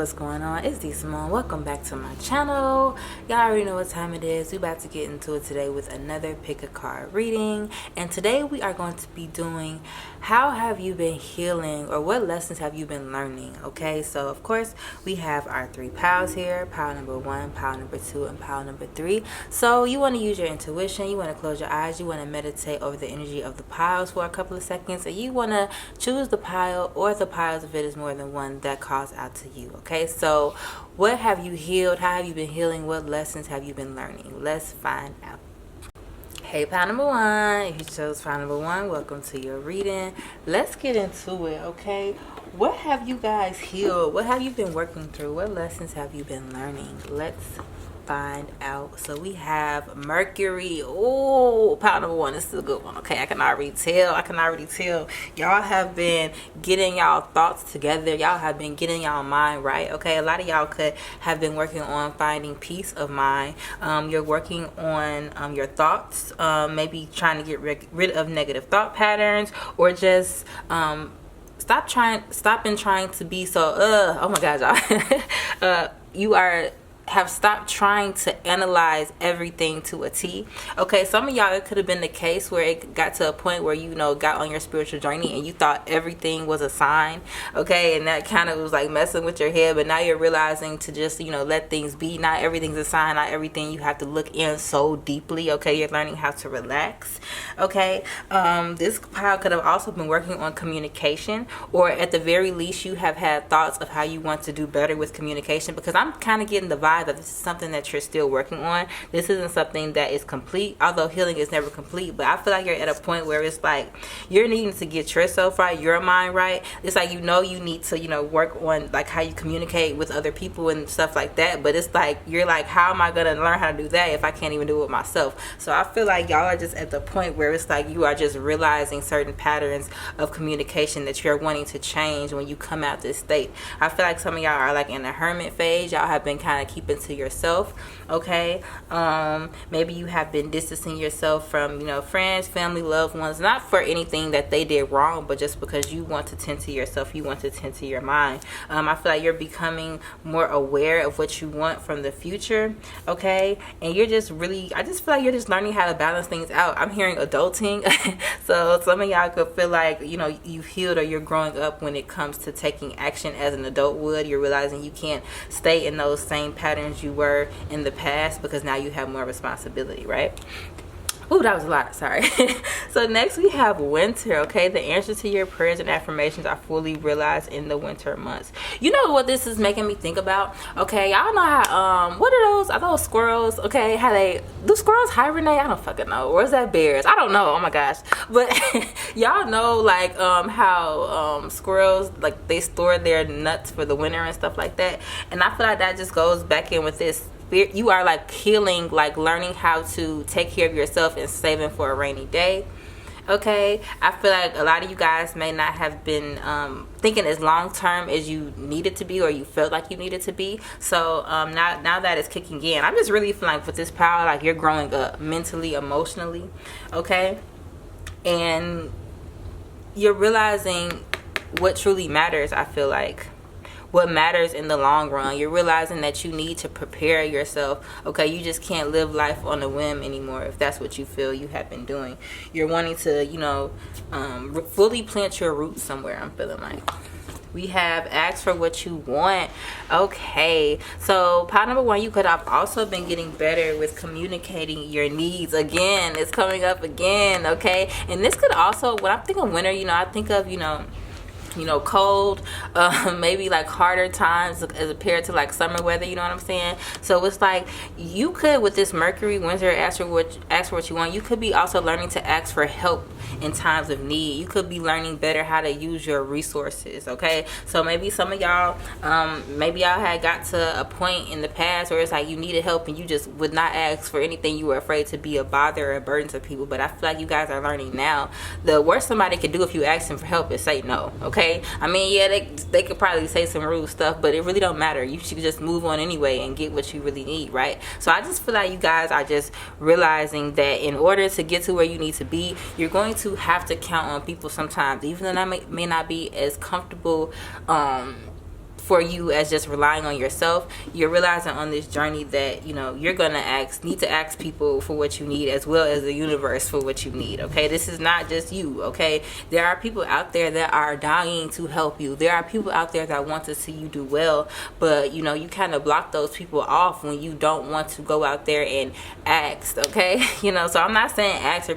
what's going on? It's DEESYMONE. Welcome back to my channel. Y'all already know what time it is. We about to get into it today with another pick a card reading. And today we are going to be doing how have you been healing, or what lessons have you been learning? Okay, so of course we have our three piles here: pile number 1, pile number 2, and pile number 3. So you want to use your intuition, you want to close your eyes, you want to meditate over the energy of the piles for a couple of seconds, and you want to choose the pile or the piles, if it is more than one, that calls out to you. Okay, so what have you healed? How have you been healing? What lessons have you been learning? Let's find out. Hey, pile number 1, if you chose pile number 1, welcome to your reading. Let's get into it. Okay, what have you guys healed? What have you been working through? What lessons have you been learning? Let's find out. So we have Mercury. Oh, pile number 1 is still a good one. Okay, I can already tell y'all have been getting y'all thoughts together. Y'all have been getting y'all mind right. Okay, a lot of y'all could have been working on finding peace of mind. You're working on your thoughts, maybe trying to get rid of negative thought patterns, or just stop trying to be so oh my god, y'all. You have stopped trying to analyze everything to a T. Okay, some of y'all, it could have been the case where it got to a point where you got on your spiritual journey and you thought everything was a sign. Okay, and that kind of was like messing with your head, but now you're realizing to just let things be. Not everything's a sign, not everything you have to look in so deeply. Okay, you're learning how to relax. Okay, this pile could have also been working on communication, or at the very least you have had thoughts of how you want to do better with communication, because I'm kind of getting the vibe that this is something that you're still working on. This isn't something that is complete, although healing is never complete. But I feel like you're at a point where it's like you're needing to get yourself right, your mind right. It's like you need to work on like how you communicate with other people and stuff like that. But it's like you're like, how am I gonna learn how to do that if I can't even do it myself? So I feel like y'all are just at the point where it's like you are just realizing certain patterns of communication that you're wanting to change when you come out this state. I feel like some of y'all are like in the hermit phase. Y'all have been kind of keeping to yourself. Okay, maybe you have been distancing yourself from friends, family, loved ones, not for anything that they did wrong, but just because you want to tend to yourself, you want to tend to your mind. I feel like you're becoming more aware of what you want from the future. Okay, and I just feel like you're just learning how to balance things out. I'm hearing adulting. So some of y'all could feel like you've healed, or you're growing up when it comes to taking action as an adult would. You're realizing you can't stay in those same patterns you were in the past, because now you have more responsibility, right? Ooh, that was a lot. Sorry. So next we have winter. Okay, the answer to your prayers and affirmations are fully realized in the winter months. You know what this is making me think about? Okay, y'all know how what are those squirrels? Okay, how do squirrels hibernate? I don't fucking know. Or is that bears? I don't know. Oh my gosh. But y'all know like how squirrels, like, they store their nuts for the winter and stuff like that. And I feel like that just goes back in with this. You are like healing, like learning how to take care of yourself and saving for a rainy day. Okay, I feel like a lot of you guys may not have been thinking as long term as you needed to be, or you felt like you needed to be. So now that it's kicking in, I'm just really feeling like with this power, like you're growing up mentally, emotionally. Okay, and you're realizing what truly matters. I feel like what matters in the long run. You're realizing that you need to prepare yourself. Okay, you just can't live life on a whim anymore if that's what you feel you have been doing. You're wanting to fully plant your roots somewhere. I'm feeling like we have asked for what you want. Okay, so pile number 1, you could have also been getting better with communicating your needs. Again, it's coming up again. Okay, and this could also, when I think of winter, I think of cold, maybe like harder times as compared to like summer weather. You know what I'm saying? So it's like you could, with this Mercury winter, ask for what you want. You could be also learning to ask for help in times of need. You could be learning better how to use your resources. Okay, so maybe some of y'all, maybe y'all had got to a point in the past where it's like you needed help and you just would not ask for anything. You were afraid to be a bother or a burden to people. But I feel like you guys are learning now. The worst somebody could do if you ask them for help is say no. Okay, I mean, yeah, they could probably say some rude stuff, but it really don't matter. You should just move on anyway and get what you really need, right? So I just feel like you guys are just realizing that in order to get to where you need to be, you're going to have to count on people sometimes, even though that may not be as comfortable for you as just relying on yourself. You're realizing on this journey that, you know, you're gonna need to ask people for what you need, as well as the universe for what you need. Okay, this is not just you. Okay, there are people out there that are dying to help you. There are people out there that want to see you do well, but you know, you kind of block those people off when you don't want to go out there and ask. Okay, you know, so I'm not saying ask or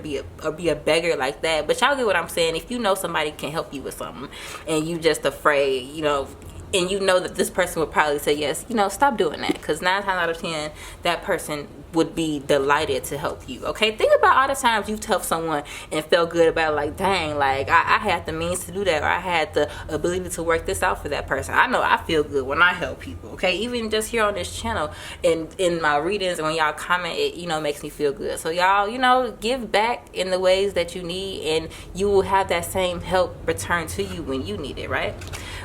be a beggar like that, but y'all get what I'm saying. If you know somebody can help you with something and you just afraid, you know, and you know that this person would probably say yes, you know, stop doing that, because 9 times out of 10 that person would be delighted to help you. Okay, think about all the times you've helped someone and felt good about it, like, dang, like I had the means to do that, or I had the ability to work this out for that person. I know I feel good when I help people. Okay, even just here on this channel and in my readings, and when y'all comment, it, you know, makes me feel good. So y'all, you know, give back in the ways that you need, and you will have that same help returned to you when you need it. Right?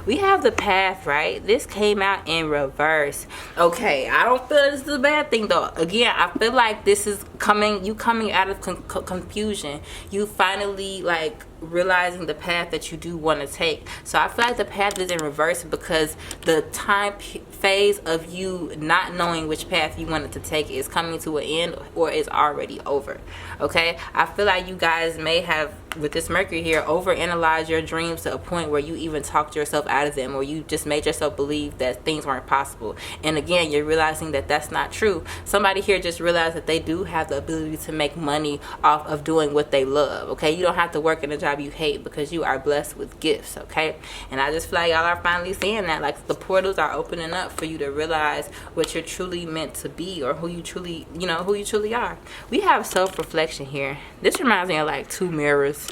We have the path, right? This came out in reverse. Okay, I don't feel this is a bad thing though. Again, I feel like this is coming out of confusion. You finally like realizing the path that you do want to take. So I feel like the path is in reverse because the time phase of you not knowing which path you wanted to take is coming to an end, or is already over. Okay, I feel like you guys may have, with this Mercury here, overanalyzed your dreams to a point where you even talked yourself out of them, or you just made yourself believe that things weren't possible. And again, you're realizing that that's not true. Somebody here just realized that they do have the ability to make money off of doing what they love. Okay, you don't have to work in a job you hate because you are blessed with gifts. Okay, and I just feel like y'all are finally seeing that, like the portals are opening up for you to realize what you're truly meant to be, or who you truly, you know, who you truly are. We have self-reflection here. This reminds me of like 2 mirrors.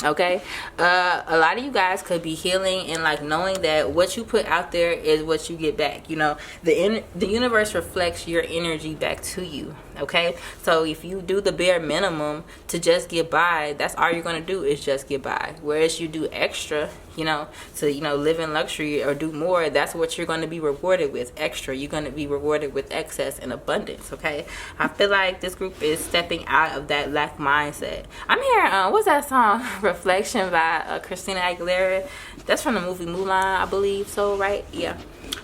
Okay, a lot of you guys could be healing and like knowing that what you put out there is what you get back. You know, the universe reflects your energy back to you. Okay, so if you do the bare minimum to just get by, that's all you're gonna do is just get by. Whereas you do extra, you know, to, you know, live in luxury or do more, that's what you're going to be rewarded with. Extra, you're going to be rewarded with excess and abundance. Okay, I feel like this group is stepping out of that lack mindset. I'm hearing what's that song, Reflection by Christina Aguilera. That's from the movie Mulan, I believe. So right, yeah.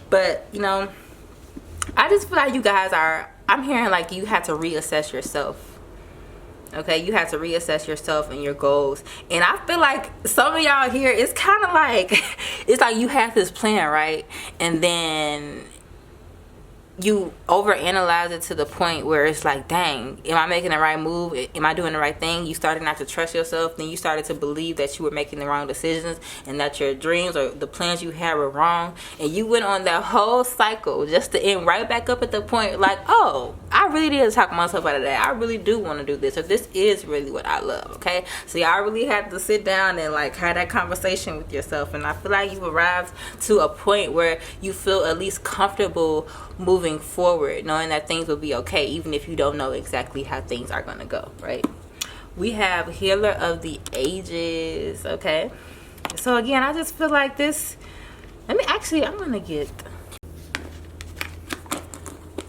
But you know, I just feel like you guys are, I'm hearing like you had to reassess yourself. Okay, you have to reassess yourself and your goals. And I feel like some of y'all here, it's kind of like, it's like you have this plan, right? And then you overanalyze it to the point where it's like, dang, am I making the right move? Am I doing the right thing? You started not to trust yourself. Then you started to believe that you were making the wrong decisions and that your dreams or the plans you had were wrong. And you went on that whole cycle just to end right back up at the point like, oh, I really did talk myself out of that. I really do want to do this. Or this is really what I love. Okay, so y'all really had to sit down and like have that conversation with yourself. And I feel like you've arrived to a point where you feel at least comfortable moving forward, knowing that things will be okay, even if you don't know exactly how things are going to go. Right? We have Healer of the Ages. Okay, so again, I just feel like this, I'm gonna get,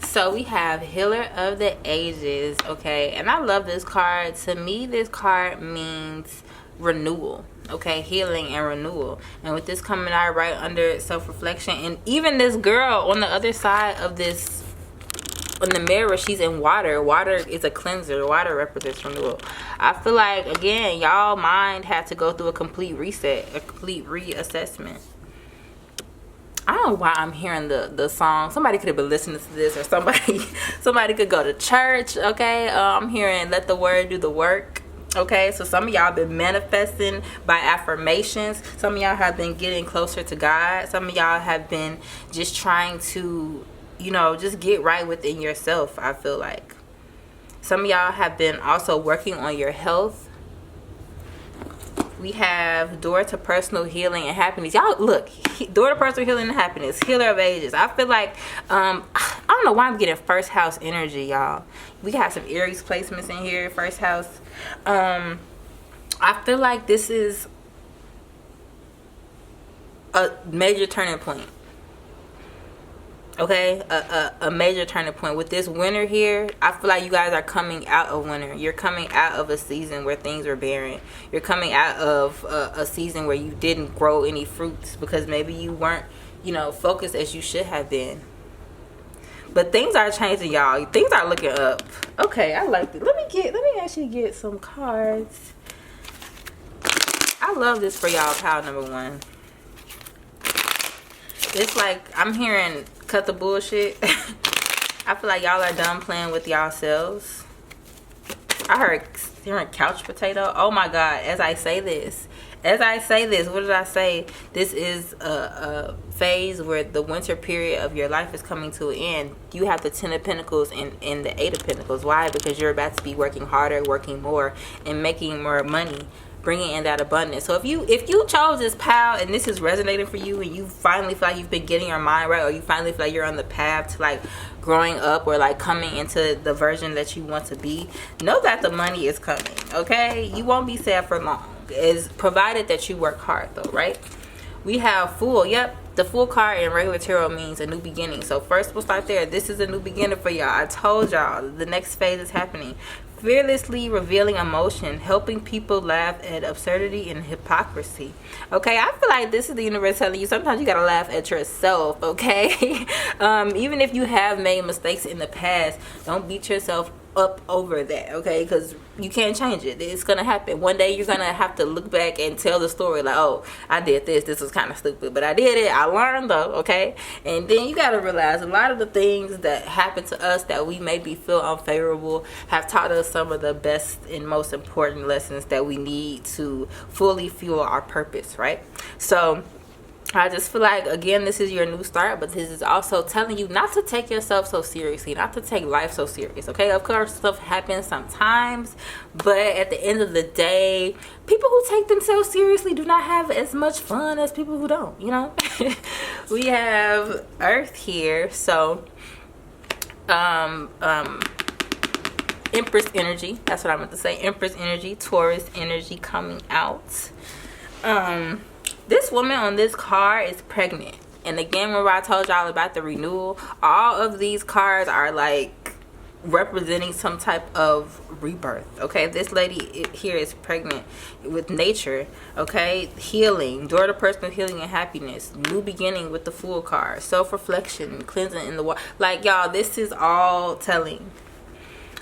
so we have Healer of the Ages. Okay, and I love this card. To me, this card means renewal. Okay, healing and renewal. And with this coming out right under self-reflection, and even this girl on the other side of this, in the mirror, she's in water. Water is a cleanser. Water represents renewal. I feel like, again, y'all mind had to go through a complete reset, a complete reassessment. I don't know why I'm hearing the song. Somebody could have been listening to this, or somebody could go to church. Okay, I'm hearing Let the Word Do the Work. Okay, so some of y'all been manifesting by affirmations. Some of y'all have been getting closer to God. Some of y'all have been just trying to, you know, just get right within yourself. I feel like some of y'all have been also working on your health. We have Door to Personal Healing and Happiness. Y'all, look, Door to Personal Healing and Happiness, Healer of Ages. I feel like, I don't know why I'm getting first house energy, y'all. We got some Aries placements in here, first house. I feel like this is a major turning point. Okay, a major turning point with this winter here. I feel like you guys are coming out of winter. You're coming out of a season where things were barren. You're coming out of a season where you didn't grow any fruits because maybe you weren't focused as you should have been. But things are changing, y'all. Things are looking up. Okay, I like it. Let me actually get some cards. I love this for y'all, pile number 1. It's like I'm hearing cut the bullshit. I feel like y'all are done playing with yourselves. I heard hearing couch potato. Oh my God, as I say this, what did I say? This is a phase where the winter period of your life is coming to an end. You have the 10 of Pentacles and the 8 of Pentacles. Why? Because you're about to be working harder, working more, and making more money, bringing in that abundance. So if you chose this pile and this is resonating for you, and you finally feel like you've been getting your mind right, or you finally feel like you're on the path to like growing up, or like coming into the version that you want to be, know that the money is coming. Okay, you won't be sad for long, is provided that you work hard though, right? We have Fool. Yep, the Fool card in regular tarot means a new beginning. So first we'll start there. This is a new beginning for y'all. I told y'all the next phase is happening. Fearlessly revealing emotion, helping people laugh at absurdity and hypocrisy. Okay, I feel like this is the universe telling you sometimes you gotta laugh at yourself. Okay, even if you have made mistakes in the past, don't beat yourself up over that. Okay, because you can't change it. It's gonna happen. One day you're gonna have to look back and tell the story like, oh, I did this was kind of stupid, but I did it, I learned though. Okay, and then you gotta realize a lot of the things that happen to us that we maybe feel unfavorable have taught us some of the best and most important lessons that we need to fully fuel our purpose, right? So I just feel like, again, this is your new start, but this is also telling you not to take yourself so seriously, not to take life so serious. Okay, of course stuff happens sometimes, but at the end of the day, people who take themselves seriously do not have as much fun as people who don't, We have Earth here, so Empress energy, that's what I meant to say. Empress energy, Taurus energy coming out. This woman on this card is pregnant. And again, remember I told y'all about the renewal? All of these cards are like representing some type of rebirth. Okay, this lady here is pregnant with nature. Okay, healing, door to personal healing and happiness, new beginning with the Fool card, self-reflection, cleansing in the water. Like, y'all, this is all telling.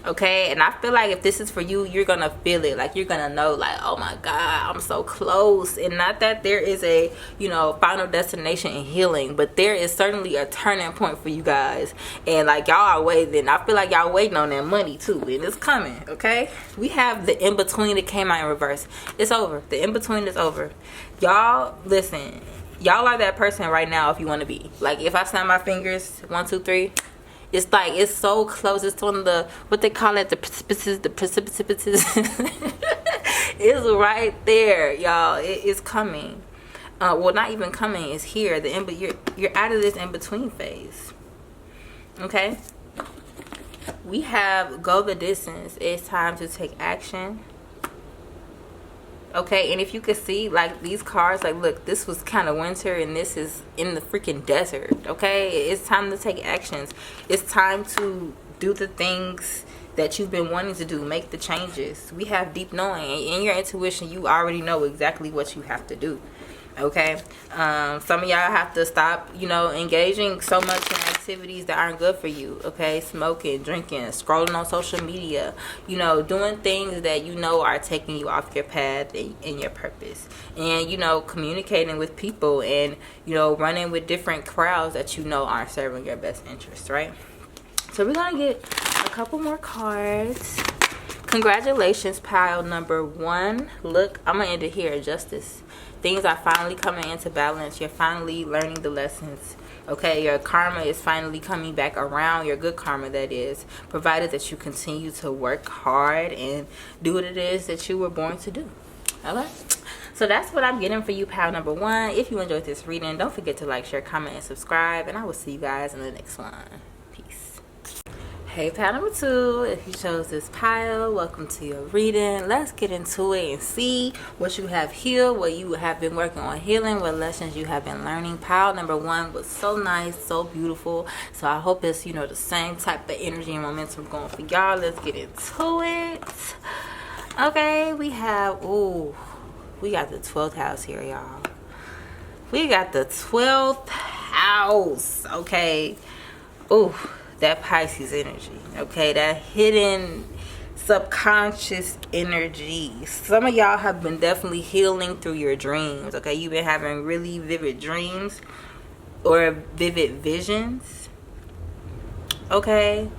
Okay, and I feel like if this is for you, you're gonna feel it. Like, you're gonna know, like, oh my God, I'm so close. And not that there is a final destination in healing, but there is certainly a turning point for you guys. And like, y'all are waiting. I feel like y'all waiting on that money too, and it's coming. Okay, we have the in-between that came out in reverse. It's over. The in-between is over. Y'all listen, y'all are that person right now if you want to be. Like, if I snap my fingers 1 2 3, it's like, it's so close. It's on the, what they call it, the precipitous. It's right there, y'all. It is coming. Well, not even coming. It's here. You're out of this in between phase. Okay. We have go the distance. It's time to take action. Okay, and if you could see, like, these cards, like, look, this was kind of winter and this is in the freaking desert. Okay, it's time to take actions. It's time to do the things that you've been wanting to do, make the changes. We have deep knowing. In your intuition, you already know exactly what you have to do. Okay, some of y'all have to stop engaging so much in activities that aren't good for you. Okay, smoking, drinking, scrolling on social media, doing things that are taking you off your path and your purpose, and communicating with people, and running with different crowds that aren't serving your best interests, right? So we're gonna get a couple more cards. Congratulations, pile number 1. Look, I'm gonna end it here. Justice. Things are finally coming into balance. You're finally learning the lessons. Okay, your karma is finally coming back around. Your good karma, that is, provided that you continue to work hard and do what it is that you were born to do. Okay, so that's what I'm getting for you, pile number 1. If you enjoyed this reading, don't forget to like, share, comment, and subscribe, and I will see you guys in the next one. Peace. Hey, pile number 2, if you chose this pile, welcome to your reading. Let's get into it and see what you have healed, what you have been working on healing, what lessons you have been learning. Pile number 1 was so nice, so beautiful. So I hope it's the same type of energy and momentum going for y'all. Let's get into it. Okay, we got the 12th house here, y'all. We got the 12th house, okay? Ooh, that Pisces energy, okay? That hidden subconscious energy. Some of y'all have been definitely healing through your dreams, okay? You've been having really vivid dreams or vivid visions, okay?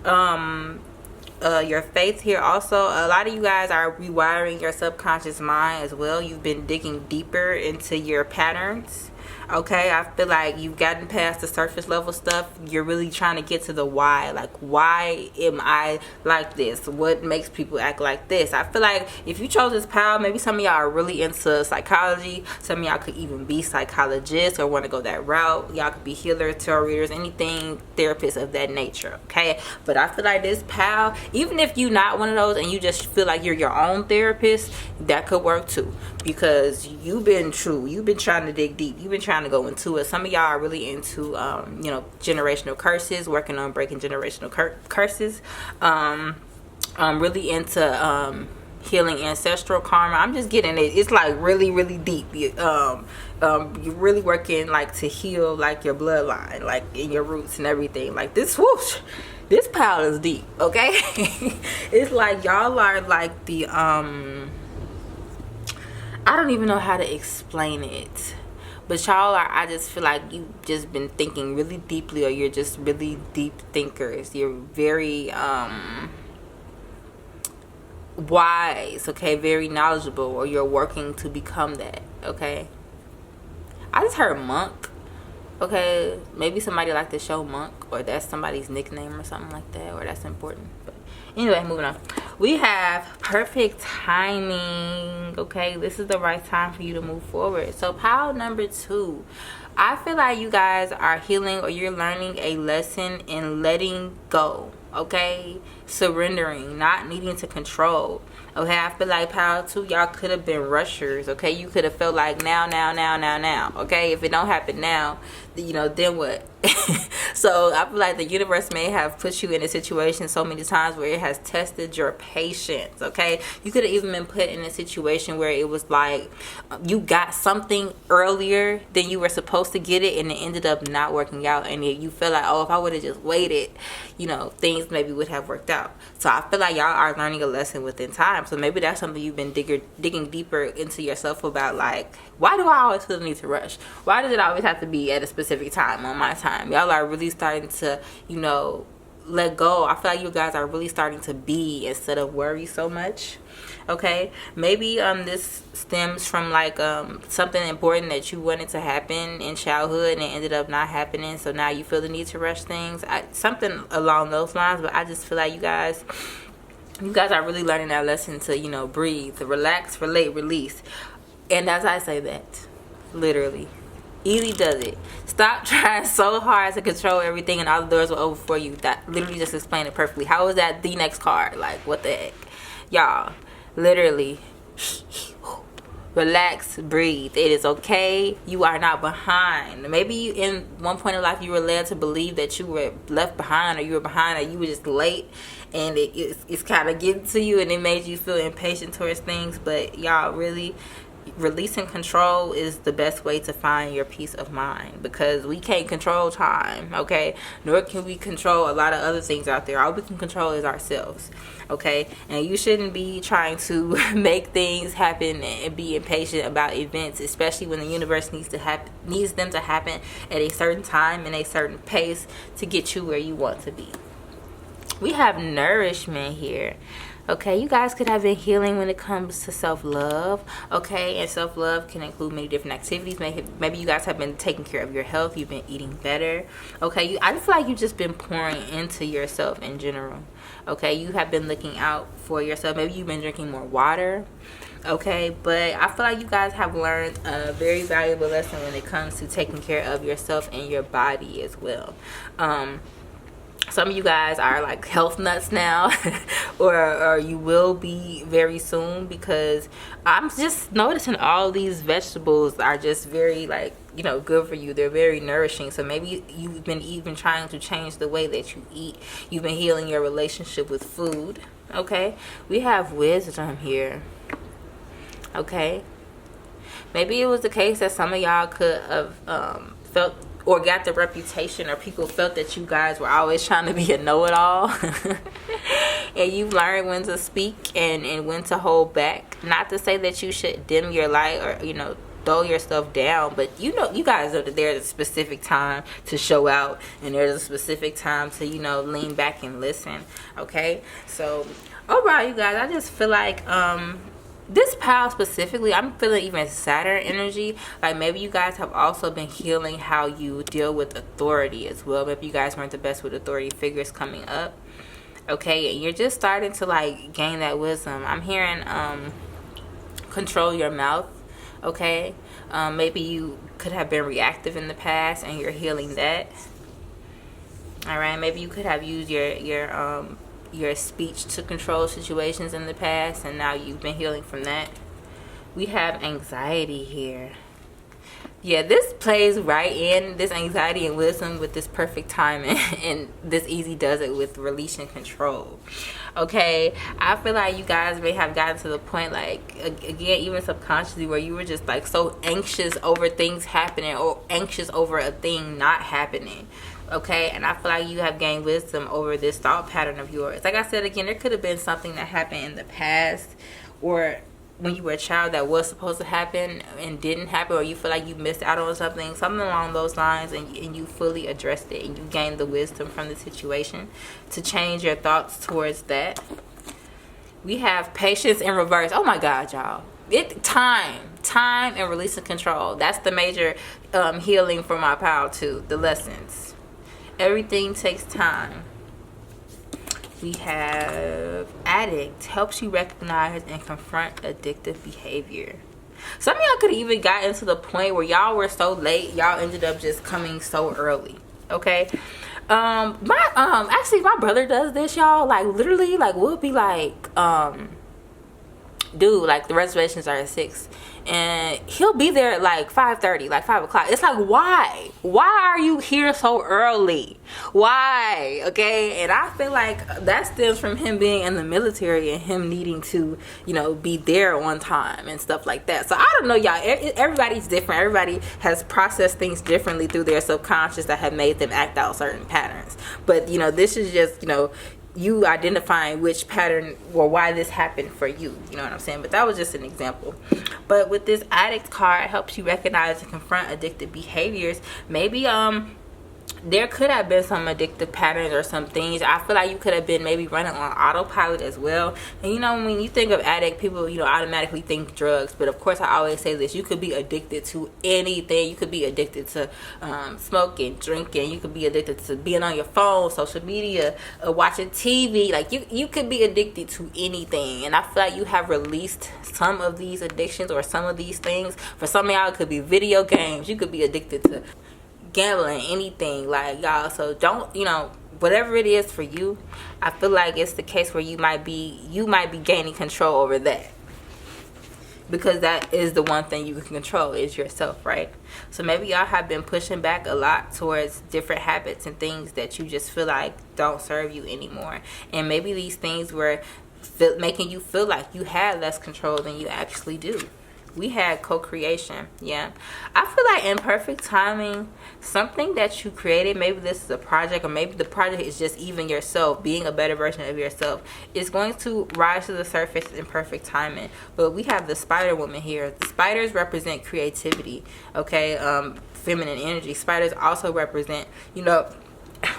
Your faith here also, a lot of you guys are rewiring your subconscious mind as well. You've been digging deeper into your patterns, okay? I feel like you've gotten past the surface level stuff. You're really trying to get to the why. Like, why am I like this? What makes people act like this? I feel like if you chose this path, maybe some of y'all are really into psychology. Some of y'all could even be psychologists or want to go that route. Y'all could be healers, tarot readers, anything, therapists of that nature, okay? But I feel like this path, even if you're not one of those and you just feel like you're your own therapist, that could work too, because you've been trying to dig deep. You've been trying to go into it. Some of y'all are really into generational curses, working on breaking generational curses, really into healing ancestral karma. I'm just getting it. It's like really, really deep. You're really working like to heal like your bloodline, like in your roots and everything. Like this whoosh, this pile is deep, okay? It's like y'all are like the I don't even know how to explain it, but y'all are, I just feel like you've just been thinking really deeply, or you're just really deep thinkers. You're very wise, okay? Very knowledgeable, or you're working to become that, okay? I just heard monk, okay? Maybe somebody like the show Monk, or that's somebody's nickname or something like that, or that's important. But anyway, moving on. We have perfect timing, okay? This is the right time for you to move forward. So pile number 2, I feel like you guys are healing, or you're learning a lesson in letting go, okay? Surrendering, not needing to control, okay? I feel like pile 2, y'all could have been rushers, okay? You could have felt like now, okay? If it don't happen now, then what? So I feel like the universe may have put you in a situation so many times where it has tested your patience, okay? You could have even been put in a situation where it was like you got something earlier than you were supposed to get it, and it ended up not working out, and you feel like, oh, if I would have just waited, things maybe would have worked out. So I feel like y'all are learning a lesson within time. So maybe that's something you've been digging deeper into yourself about, like, why do I always feel the need to rush? Why does it always have to be at a specific time on my time? Y'all are really starting to, let go. I feel like you guys are really starting to be instead of worry so much, okay? Maybe this stems from like something important that you wanted to happen in childhood and it ended up not happening, so now you feel the need to rush things. Something along those lines. But I just feel like you guys are really learning that lesson to breathe, to relax, relate, release. And as I say that, literally, easy does it. Stop trying so hard to control everything and all the doors were open for you. That literally just explained it perfectly. How is that the next card? Like, what the heck? Y'all, literally, relax, breathe. It is okay. You are not behind. Maybe in one point in life you were led to believe that you were left behind, or you were behind, or you were just late, and it's kind of getting to you, and it made you feel impatient towards things. But y'all, really, releasing control is the best way to find your peace of mind, because we can't control time, okay? Nor can we control a lot of other things out there. All we can control is ourselves, okay? And you shouldn't be trying to make things happen and be impatient about events, especially when the universe needs them to happen at a certain time and a certain pace to get you where you want to be. We have nourishment here. Okay, you guys could have been healing when it comes to self-love, okay? And self-love can include many different activities. Maybe you guys have been taking care of your health. You've been eating better, okay? I feel like you've just been pouring into yourself in general, okay? You have been looking out for yourself. Maybe you've been drinking more water, okay? But I feel like you guys have learned a very valuable lesson when it comes to taking care of yourself and your body as well. Some of you guys are like health nuts now, or you will be very soon, because I'm just noticing all these vegetables are just very good for you. They're very nourishing. So maybe you've been even trying to change the way that you eat. You've been healing your relationship with food, okay? We have wisdom here, okay? Maybe it was the case that some of y'all could have felt or got the reputation, or people felt that you guys were always trying to be a know-it-all. And you've learned when to speak and when to hold back. Not to say that you should dim your light or, you know, throw yourself down, but you know, you guys know that there's a specific time to show out, and there's a specific time to, you know, lean back and listen. Okay, so overall, you guys, I just feel like this pile specifically, I'm feeling even Saturn energy. Like maybe you guys have also been healing how you deal with authority as well. Maybe you guys weren't the best with authority figures coming up. Okay, and you're just starting to like gain that wisdom. I'm hearing control your mouth. Okay, maybe you could have been reactive in the past and you're healing that. All right, maybe you could have used your speech to control situations in the past, and now you've been healing from that. We have anxiety here. Yeah, this plays right in, this anxiety and wisdom, with this perfect timing, and this easy does it with release and control. Okay, I feel like you guys may have gotten to the point, like, again, even subconsciously, where you were just like so anxious over things happening, or anxious over a thing not happening. Okay, and I feel like you have gained wisdom over this thought pattern of yours. Like I said, again, there could have been something that happened in the past, or when you were a child, that was supposed to happen and didn't happen, or you feel like you missed out on something along those lines, and you fully addressed it, and you gained the wisdom from the situation to change your thoughts towards that. We have patience in reverse. Oh my God, y'all. Time and release and control. That's the major healing for my pile too. The lessons. Everything takes time. We have addict, helps you recognize and confront addictive behavior. Some of y'all could have even gotten to the point where y'all were so late, y'all ended up just coming so early. Okay, actually my brother does this, y'all. Like literally, like we'll be like, dude, like the reservations are at 6, and he'll be there at like 5:30, like 5 o'clock. It's like, why are you here so early? Why? Okay, and I feel like that stems from him being in the military and him needing to, you know, be there on time and stuff like that. So I don't know, y'all, everybody's different. Everybody has processed things differently through their subconscious that have made them act out certain patterns. But you know, this is just, you know, you identifying which pattern or why this happened for you. You know what I'm saying? But that was just an example. But with this addict card, it helps you recognize and confront addictive behaviors. Maybe there could have been some addictive patterns or some things. I feel like you could have been maybe running on autopilot as well. And you know, when you think of addict, people, you know, automatically think drugs. But of course, I always say this: you could be addicted to anything. You could be addicted to smoking, drinking. You could be addicted to being on your phone, social media, watching TV. Like you could be addicted to anything. And I feel like you have released some of these addictions or some of these things. For some of y'all, it could be video games. You could be addicted to gambling, anything, like, y'all. So don't, you know, whatever it is for you, I feel like it's the case where you might be gaining control over that, because that is the one thing you can control, is yourself, right? So maybe y'all have been pushing back a lot towards different habits and things that you just feel like don't serve you anymore, and maybe these things were making you feel like you had less control than you actually do. We had co-creation. Yeah, I feel like in perfect timing, something that you created, maybe this is a project, or maybe the project is just even yourself being a better version of yourself, is going to rise to the surface in perfect timing. But we have the spider woman here. The spiders represent creativity. Okay, feminine energy. Spiders also represent, you know,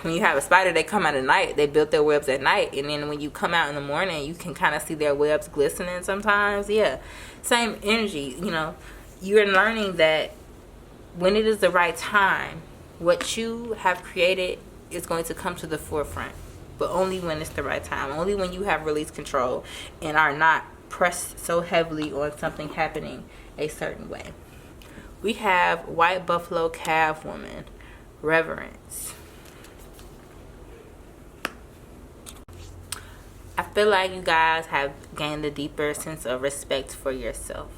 when you have a spider, they come out at night. They built their webs at night, and then when you come out in the morning, you can kind of see their webs glistening sometimes. Yeah, same energy. You know, you're learning that when it is the right time, what you have created is going to come to the forefront, but only when it's the right time, only when you have released control and are not pressed so heavily on something happening a certain way. We have white buffalo calf woman, reverence. I feel like you guys have gained a deeper sense of respect for yourself.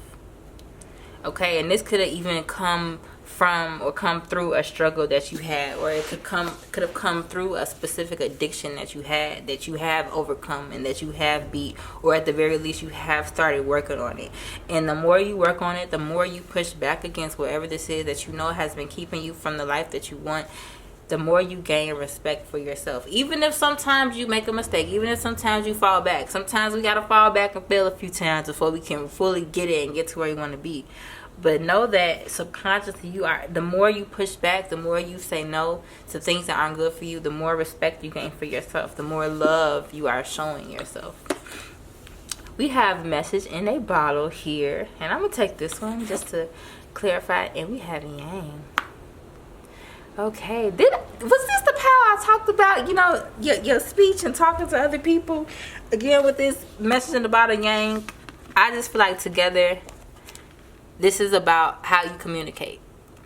Okay, and this could have even come from or come through a struggle that you had, or it could have come through a specific addiction that you had, that you have overcome and that you have beat, or at the very least you have started working on it. And the more you work on it, the more you push back against whatever this is that you know has been keeping you from the life that you want, the more you gain respect for yourself. Even if sometimes you make a mistake, even if sometimes you fall back, sometimes we gotta fall back and fail a few times before we can fully get it and get to where you want to be. But know that subconsciously, the more you push back, the more you say no to things that aren't good for you, the more respect you gain for yourself, the more love you are showing yourself. We have message in a bottle here, and I'm gonna take this one just to clarify. And we have yang. Okay, was this the power I talked about? You know, your speech and talking to other people. Again, with this message in the bottle, yang. I just feel like together, this is about how you communicate,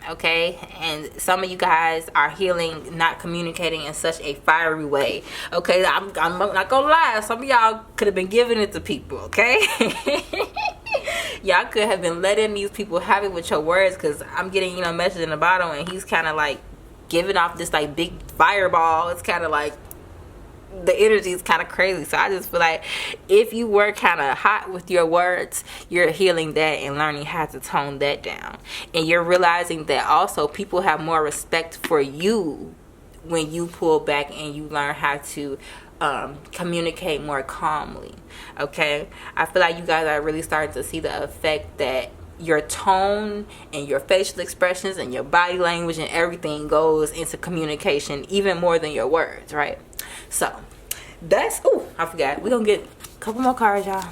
okay? And some of you guys are healing, not communicating in such a fiery way, okay? I'm not gonna lie. Some of y'all could have been giving it to people, okay? Y'all could have been letting these people have it with your words, because I'm getting, message in the bottom, and he's kind of like giving off this like big fireball. It's kind of like the energy is kind of crazy. So I just feel like if you were kind of hot with your words, you're healing that and learning how to tone that down. And you're realizing that also people have more respect for you when you pull back and you learn how to communicate more calmly. Okay, I feel like you guys are really starting to see the effect that your tone and your facial expressions and your body language and everything goes into communication even more than your words, right? So that's, I forgot, we're gonna get a couple more cards, y'all.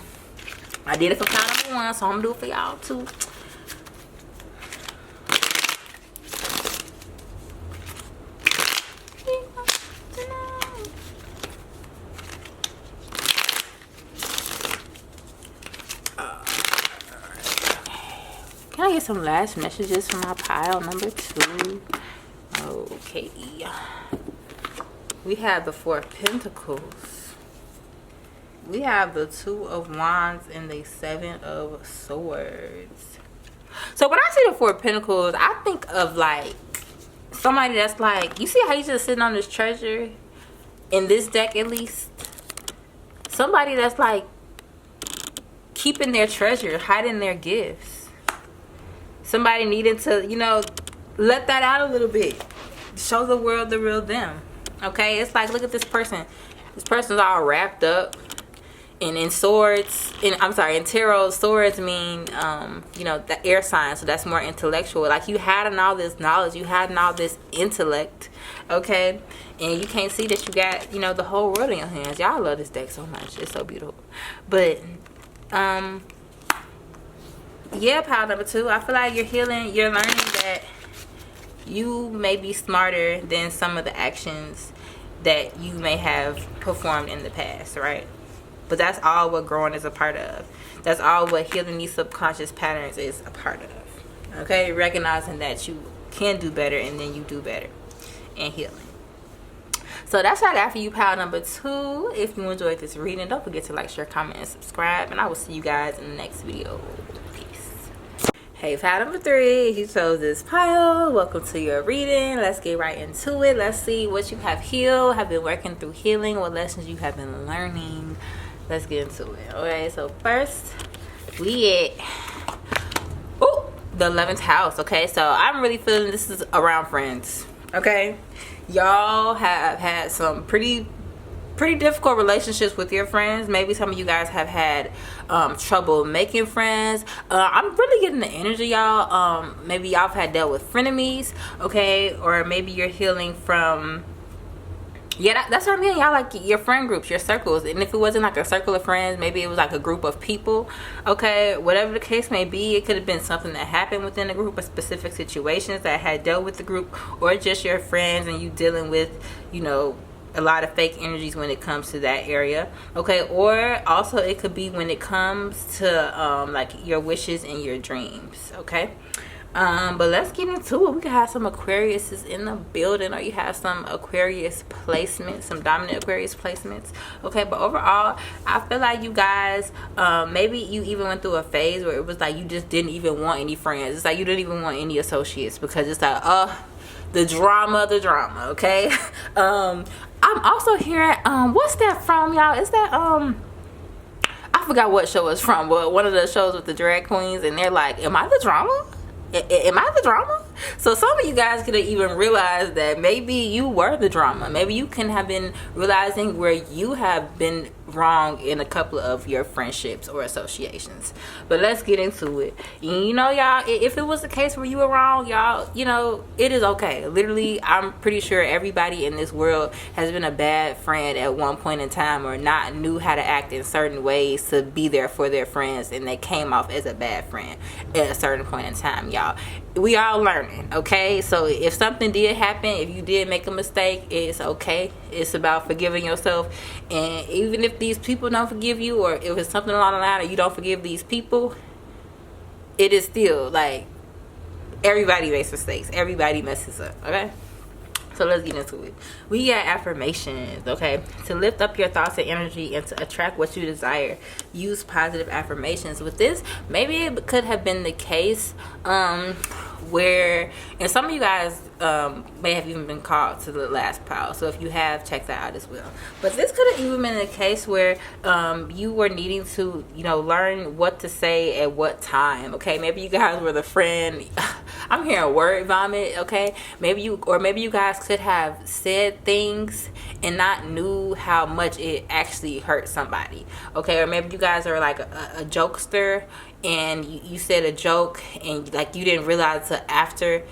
I did it for card number 1, so I'm gonna do it for y'all too. Can I get some last messages from my pile number 2? Okay. We have the 4 of Pentacles. We have the 2 of Wands and the 7 of Swords. So when I see the 4 of Pentacles, I think of like somebody that's like, you see how he's just sitting on this treasure in this deck at least? Somebody that's like keeping their treasure, hiding their gifts. Somebody needing to, let that out a little bit. Show the world the real them. Okay? It's like, look at this person. This person's all wrapped up. And in swords, in tarot, swords mean, the air sign. So that's more intellectual. Like you had all this knowledge. You had all this intellect. Okay? And you can't see that you got, the whole world in your hands. Y'all love this deck so much. It's so beautiful. But, yeah, pile number 2. I feel like you're healing. You're learning that you may be smarter than some of the actions that you may have performed in the past, right? But that's all what growing is a part of. That's all what healing these subconscious patterns is a part of. Okay? Recognizing that you can do better and then you do better and healing. So that's what I got for you, pile number 2. If you enjoyed this reading, don't forget to like, share, comment, and subscribe. And I will see you guys in the next video. Hey, pile number 3, if you chose this pile, welcome to your reading. Let's get right into it. Let's see what you have healed, have been working through healing, what lessons you have been learning. Let's get into it. Okay, so first we the 11th house. Okay, so I'm really feeling this is around friends. Okay, y'all have had some pretty difficult relationships with your friends. Maybe some of you guys have had trouble making friends. I'm really getting the energy, y'all. Maybe y'all have dealt with frenemies, okay? Or maybe you're healing from, that's what I mean, y'all, like your friend groups, your circles. And if it wasn't like a circle of friends, maybe it was like a group of people, okay? Whatever the case may be, it could have been something that happened within the group, or specific situations that had dealt with the group, or just your friends and you dealing with, a lot of fake energies when it comes to that area, okay? Or also it could be when it comes to like your wishes and your dreams, okay? But let's get into it. We could have some Aquariuses in the building, or you have some Aquarius placements, some dominant Aquarius placements. Okay, but overall, I feel like you guys, maybe you even went through a phase where it was like you just didn't even want any friends. It's like you didn't even want any associates because it's like, the drama, okay? I'm also hearing, what's that from, y'all? Is that, I forgot what show it's from, but one of the shows with the drag queens, and they're like, am I the drama? Am I the drama? So some of you guys could have even realized that maybe you were the drama. Maybe you can have been realizing where you have been wrong in a couple of your friendships or associations. But let's get into it. You know, y'all, if it was the case where you were wrong, y'all, you know, it is okay. Literally, I'm pretty sure everybody in this world has been a bad friend at one point in time, or not knew how to act in certain ways to be there for their friends, and they came off as a bad friend at a certain point in time, y'all. We all learning, okay? So if something did happen, if you did make a mistake, it's okay. It's about forgiving yourself. And even if these people don't forgive you, or if it's something along the line or you don't forgive these people, it is still like everybody makes mistakes. Everybody messes up, okay? So let's get into it. We got affirmations, okay? To lift up your thoughts and energy and to attract what you desire, use positive affirmations. With this, maybe it could have been the case where, and some of you guys may have even been called to the last pile. So if you have, check that out as well. But this could have even been a case where you were needing to, you know, learn what to say at what time, okay? Maybe you guys were the friend. I'm hearing word vomit, okay? Maybe you guys could have said things and not knew how much it actually hurt somebody, okay? Or maybe you guys are like a jokester, and you said a joke and like you didn't realize till after,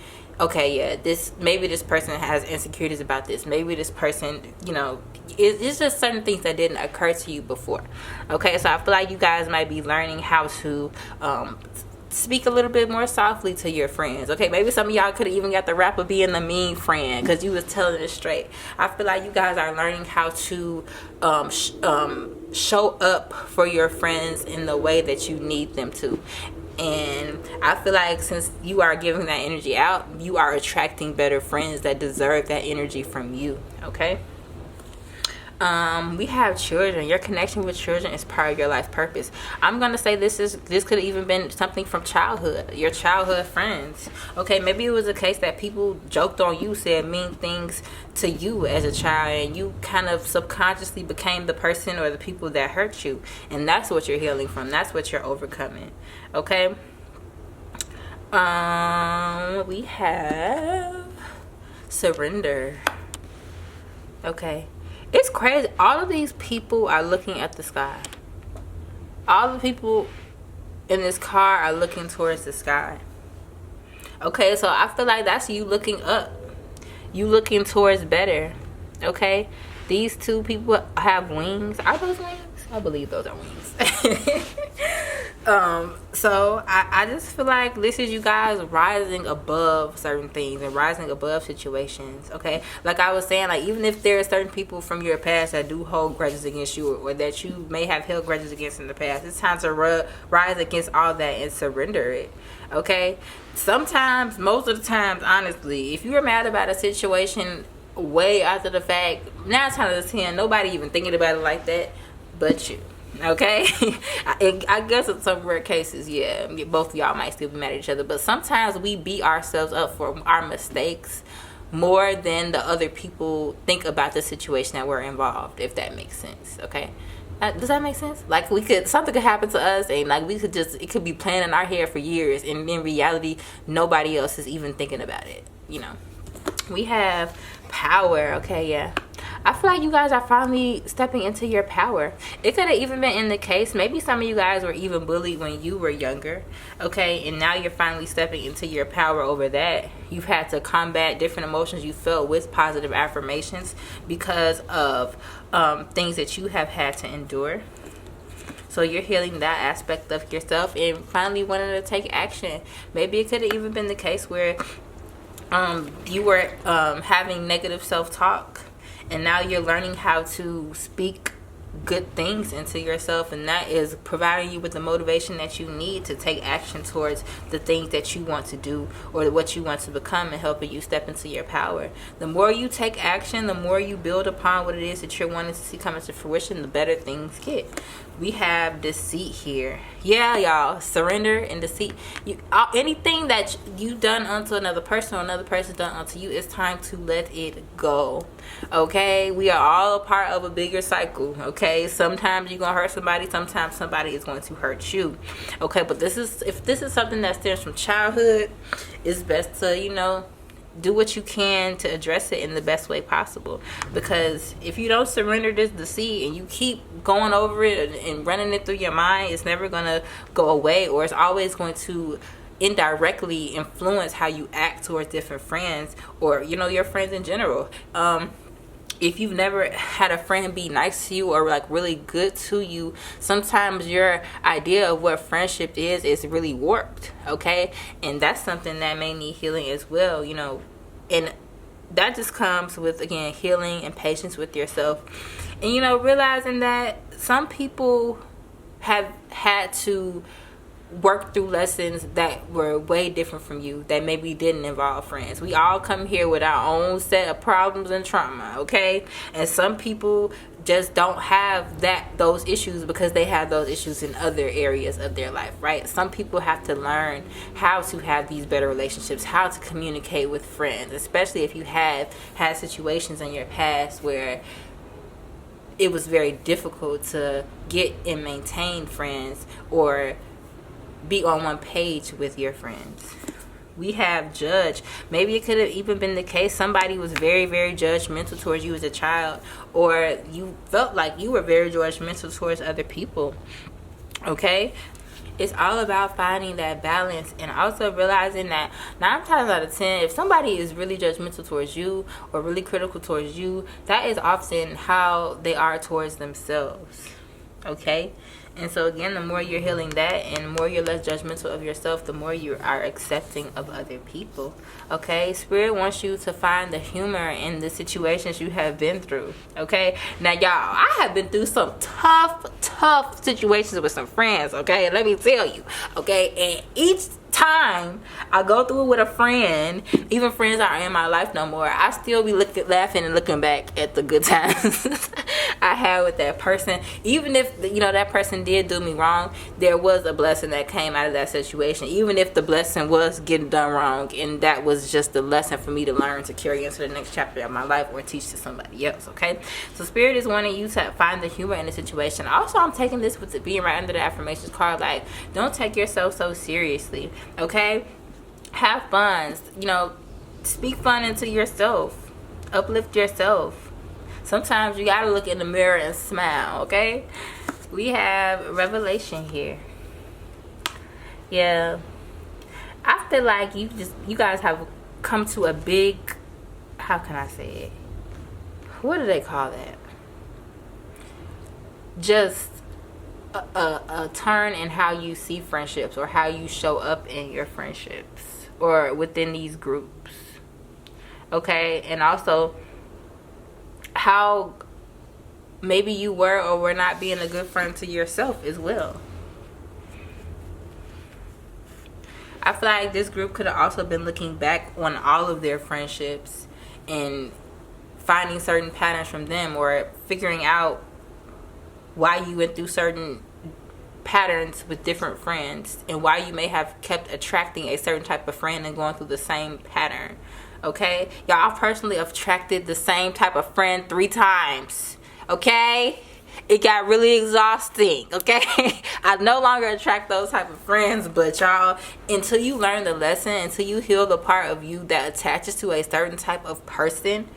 okay, yeah, maybe this person has insecurities about this. Maybe this person, you know, it's just certain things that didn't occur to you before, okay? So I feel like you guys might be learning how to speak a little bit more softly to your friends, okay? Maybe some of y'all could have even got the rap of being the mean friend because you was telling it straight. I feel like you guys are learning how to show up for your friends in the way that you need them to. And I feel like since you are giving that energy out, you are attracting better friends that deserve that energy from you, okay? We have children. Your connection with children is part of your life purpose. I'm gonna say this could have even been something from childhood, your childhood friends, okay? Maybe it was a case that people joked on you, said mean things to you as a child, and you kind of subconsciously became the person or the people that hurt you, and that's what you're healing from. That's what you're overcoming, okay? We have surrender, okay? It's crazy. All of these people are looking at the sky. All the people in this car are looking towards the sky. Okay, so I feel like that's you looking up. You looking towards better. Okay? These two people have wings. Are those wings? I believe those are wings. So I just feel like this is you guys rising above certain things and rising above situations, okay? Like I was saying, like even if there are certain people from your past that do hold grudges against you, or that you may have held grudges against in the past, it's time to rise against all that and surrender it, okay? Sometimes, most of the times, honestly, if you were mad about a situation way after the fact, 9 times out of 10, nobody even thinking about it like that but you. Okay, I guess in some rare cases, yeah, both of y'all might still be mad at each other, but sometimes we beat ourselves up for our mistakes more than the other people think about the situation that we're involved, if that makes sense, okay? Does that make sense? Like something could happen to us, and like it could be playing in our head for years, and in reality, nobody else is even thinking about it, you know? We have power, okay, yeah. I feel like you guys are finally stepping into your power. It could have even been in the case, maybe some of you guys were even bullied when you were younger, okay? And now you're finally stepping into your power over that. You've had to combat different emotions you felt with positive affirmations because of things that you have had to endure. So you're healing that aspect of yourself and finally wanting to take action. Maybe it could have even been the case where you were having negative self-talk, and now you're learning how to speak good things into yourself, and that is providing you with the motivation that you need to take action towards the things that you want to do or what you want to become, and helping you step into your power. The more you take action, the more you build upon what it is that you're wanting to see come into fruition, the better things get. We have deceit here. Yeah, y'all, surrender and deceit. Anything that you done unto another person or another person done unto you, it's time to let it go. Okay, we are all a part of a bigger cycle. Okay, sometimes you're gonna hurt somebody, sometimes somebody is going to hurt you. Okay, but if this is something that stems from childhood, it's best to do what you can to address it in the best way possible. Because if you don't surrender this deceit and you keep going over it and running it through your mind, it's never gonna go away, or it's always going to indirectly influence how you act towards different friends, or your friends in general. If you've never had a friend be nice to you or like really good to you, sometimes your idea of what friendship is really warped. Okay, and that's something that may need healing as well. And that just comes with, again, healing and patience with yourself, and realizing that some people have had to work through lessons that were way different from you, that maybe didn't involve friends. We all come here with our own set of problems and trauma, okay? And some people just don't have those issues because they have those issues in other areas of their life, right? Some people have to learn how to have these better relationships, how to communicate with friends, especially if you have had situations in your past where it was very difficult to get and maintain friends or be on one page with your friends. We have judge. Maybe it could have even been the case somebody was very, very judgmental towards you as a child, or you felt like you were very judgmental towards other people. Okay? It's all about finding that balance, and also realizing that 9 times out of 10, if somebody is really judgmental towards you or really critical towards you, that is often how they are towards themselves. Okay? And so again, the more you're healing that and the more you're less judgmental of yourself, the more you are accepting of other people. Okay? Spirit wants you to find the humor in the situations you have been through. Okay? Now, y'all, I have been through some tough situations with some friends. Okay? Let me tell you. Okay? And each time I go through it with a friend, even friends that aren't in my life no more, I still be laughing and looking back at the good times I had with that person. Even if that person did do me wrong, there was a blessing that came out of that situation, even if the blessing was getting done wrong, and that was just the lesson for me to learn to carry into the next chapter of my life or teach to somebody else. Okay, so Spirit is wanting you to find the humor in the situation. Also, I'm taking this with it being right under the affirmations card, like, don't take yourself so seriously. Okay, have fun. Speak fun into yourself, uplift yourself. Sometimes you gotta look in the mirror and smile. Okay, we have revelation here. Yeah, I feel like you guys have come to a big, how can I say it, what do they call that, just a turn in how you see friendships, or how you show up in your friendships or within these groups. Okay, and also how maybe you were or were not being a good friend to yourself as well. I feel like this group could have also been looking back on all of their friendships and finding certain patterns from them, or figuring out why you went through certain patterns with different friends, and why you may have kept attracting a certain type of friend and going through the same pattern. Okay, y'all, I personally attracted the same type of friend 3 times. Okay, it got really exhausting. Okay, I no longer attract those type of friends. But y'all, until you learn the lesson, until you heal the part of you that attaches to a certain type of person,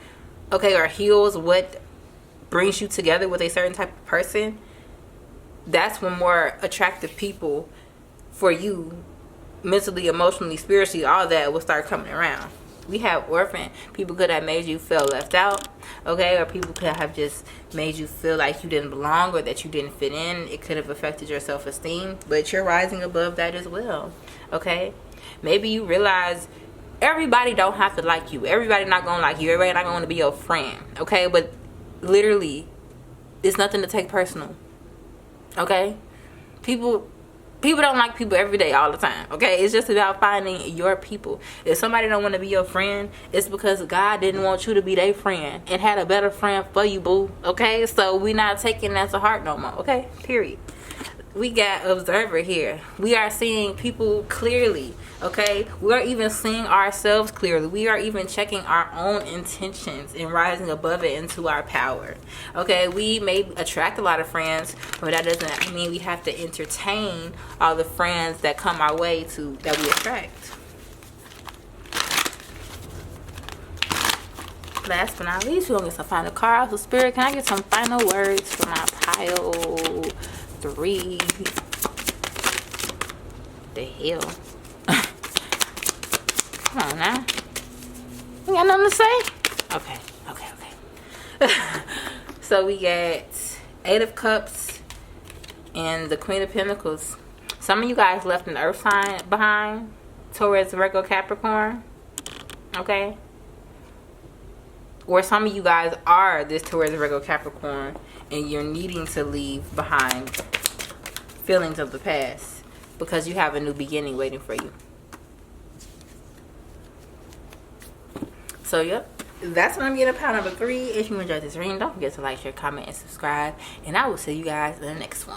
okay, or heals what brings you together with a certain type of person, that's when more attractive people for you, mentally, emotionally, spiritually, all that, will start coming around. We have orphan. People could have made you feel left out, okay, or people could have just made you feel like you didn't belong or that you didn't fit in. It could have affected your self-esteem, but you're rising above that as well. Okay, maybe you realize everybody don't have to like you. Everybody not gonna like you. Everybody not gonna be your friend. Okay, but literally, It's nothing to take personal. Okay? People don't like people every day all the time. Okay? It's just about finding your people. If somebody don't want to be your friend, it's because God didn't want you to be their friend and had a better friend for you, boo. Okay? So we not taking that to heart no more. Okay? Period. We got observer here. We are seeing people clearly. Okay, we are even seeing ourselves clearly. We are even checking our own intentions and rising above it into our power. Okay, we may attract a lot of friends, but that doesn't mean we have to entertain all the friends that come our way that we attract. Last but not least, we're gonna get some final cards. So Spirit, can I get some final words for my pile 3? The hell? Come on now. You got nothing to say? Okay. So we got 8 of Cups and the Queen of Pentacles. Some of you guys left an earth sign behind. Taurus, Virgo, Capricorn. Okay. Or some of you guys are this Taurus, Virgo, Capricorn, and you're needing to leave behind feelings of the past because you have a new beginning waiting for you. So, yep. That's what I'm getting pile number 3. If you enjoyed this reading, don't forget to like, share, comment, and subscribe. And I will see you guys in the next one.